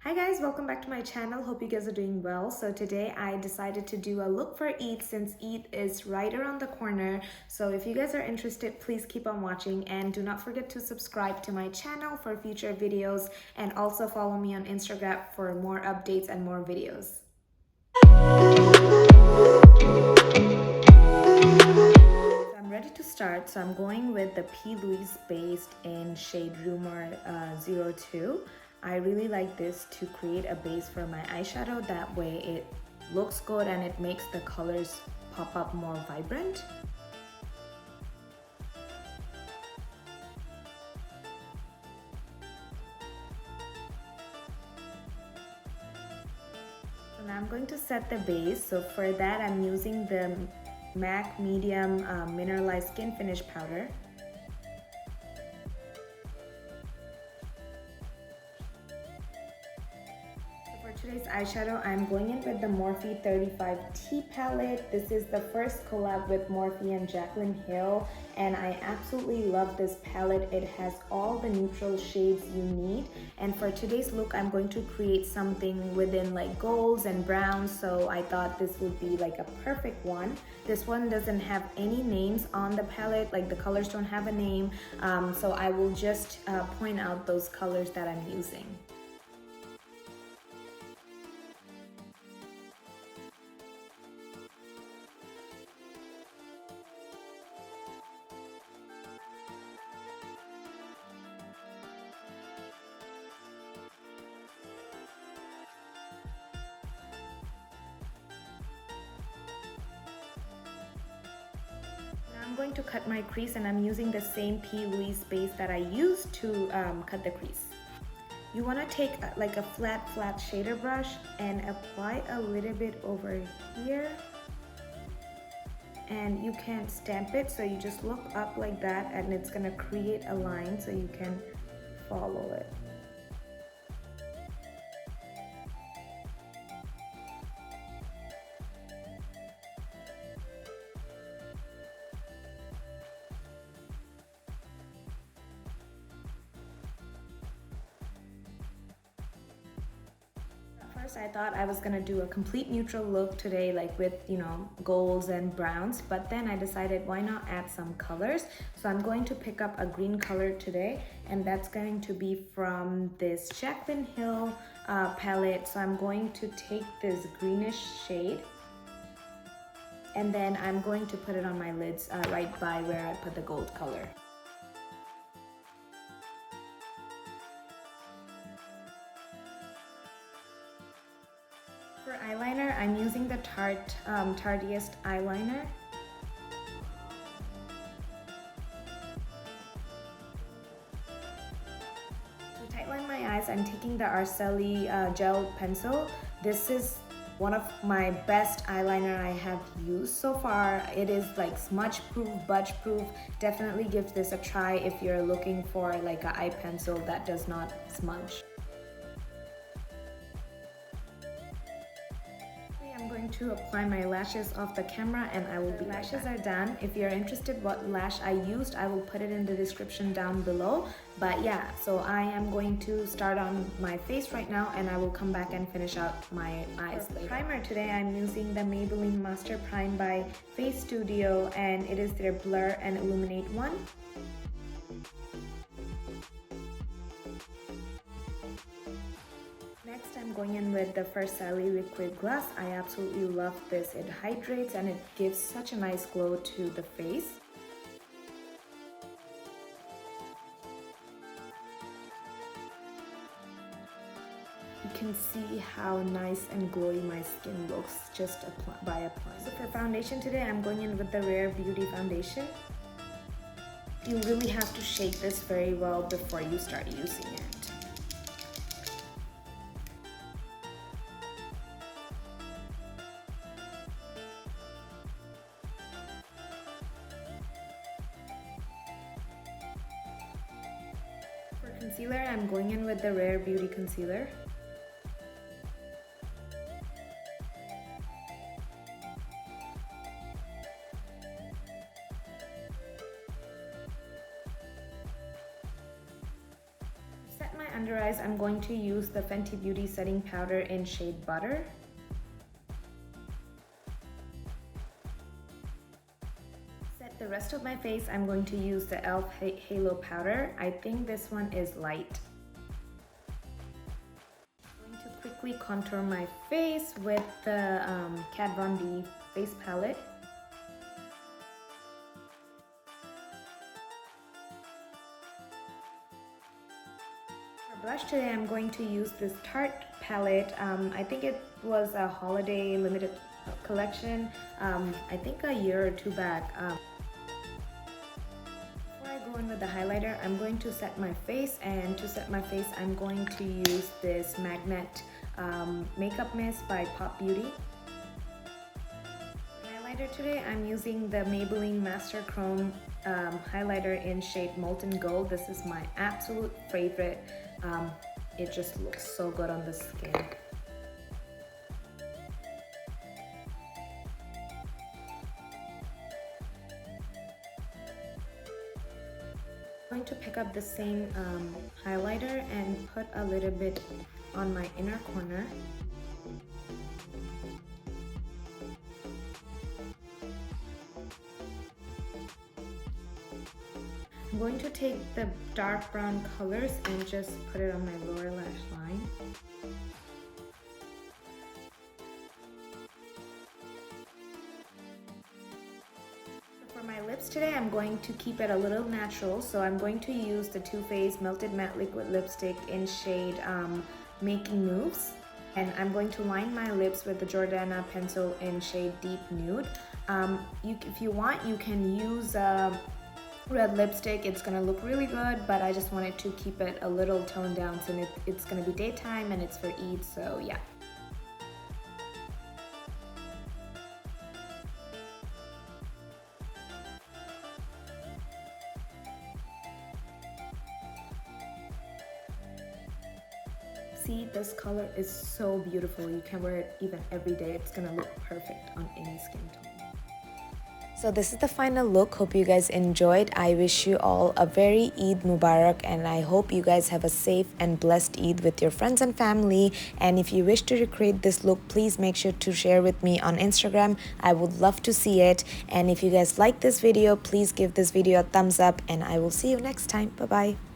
Hi guys, welcome back to my channel. Hope you guys are doing well. So today I decided to do a look for Eid since Eid is right around the corner. So if you guys are interested, please keep on watching and do not forget to subscribe to my channel for future videos and also follow me on Instagram for more updates and more videos. So I'm ready to start. So I'm going with the P. Louise based in shade Rumor 02. I really like this to create a base for my eyeshadow. That way it looks good and it makes the colors pop up more vibrant. So now I'm going to set the base. So for that I'm using the MAC Medium Mineralized Skin Finish Powder. For today's eyeshadow, I'm going in with the Morphe 35T palette. This is the first collab with Morphe and Jaclyn Hill, and I absolutely love this palette. It has all the neutral shades you need, and for today's look, I'm going to create something within like golds and browns, so I thought this would be like a perfect one. This one doesn't have any names on the palette, like the colors don't have a name, so I will just point out those colors that I'm using. I'm going to cut my crease and I'm using the same P. Louise base that I used to cut the crease. You want to take like a flat shader brush and apply a little bit over here. And you can stamp it, so you just look up like that and it's going to create a line so you can follow it. First, I thought I was gonna do a complete neutral look today, like with, you know, golds and browns, but then I decided why not add some colors. So I'm going to pick up a green color today, and that's going to be from this Jaclyn Hill palette. So I'm going to take this greenish shade, and then I'm going to put it on my lids right by where I put the gold color. For eyeliner, I'm using the Tarteist eyeliner. To tightline my eyes, I'm taking the Araceli gel pencil. This is one of my best eyeliner I have used so far. It is like smudge proof, budge proof. Definitely give this a try if you're looking for like an eye pencil that does not smudge. I'm going to apply my lashes off the camera and I will be lashes are done. If you're interested what lash I used, I will put it in the description down below. But yeah, so I am going to start on my face right now and I will come back and finish out my eyes later. Primer today, I'm using the Maybelline Master Prime by FaceStudio, and it is their Blur and Illuminate one. Next, I'm going in with the Farsali liquid gloss. I absolutely love this. It hydrates and it gives such a nice glow to the face. You can see how nice and glowy my skin looks just by applying. So for foundation today, I'm going in with the Rare Beauty foundation. You really have to shake this very well before you start using it. For concealer, I'm going in with the Rare Beauty concealer. under eyes, I'm going to use the Fenty Beauty setting powder in shade Butter. Set the rest of my face, I'm going to use the E.L.F. Halo powder. I think this one is light. I'm going to quickly contour my face with the Kat Von D face palette. Blush today, I'm going to use this Tarte palette. I think it was a holiday limited collection, I think a year or two back. Before I go in with the highlighter, I'm going to set my face, and to set my face, I'm going to use this Magnet Makeup Mist by Pop Beauty. Highlighter today, I'm using the Maybelline Master Chrome highlighter in shade Molten Gold. This is my absolute favorite. It just looks so good on the skin. I'm going to pick up the same highlighter and put a little bit on my inner corner. I'm going to take the dark brown colors and just put it on my lower lash line. For my lips today, I'm going to keep it a little natural, so I'm going to use the Too Faced Melted Matte Liquid Lipstick in shade Making Moves. And I'm going to line my lips with the Jordana pencil in shade Deep Nude. If you want, you can use red lipstick. It's gonna look really good, but I just wanted to keep it a little toned down since it's gonna be daytime and it's for Eid, so yeah. See, this color is so beautiful. You can wear it even every day. It's gonna look perfect on any skin tone. So this is the final look. Hope you guys enjoyed. I wish you all a very Eid Mubarak, and I hope you guys have a safe and blessed Eid with your friends and family. And if you wish to recreate this look, please make sure to share with me on Instagram. I would love to see it. And if you guys like this video, please give this video a thumbs up, and I will see you next time. Bye bye.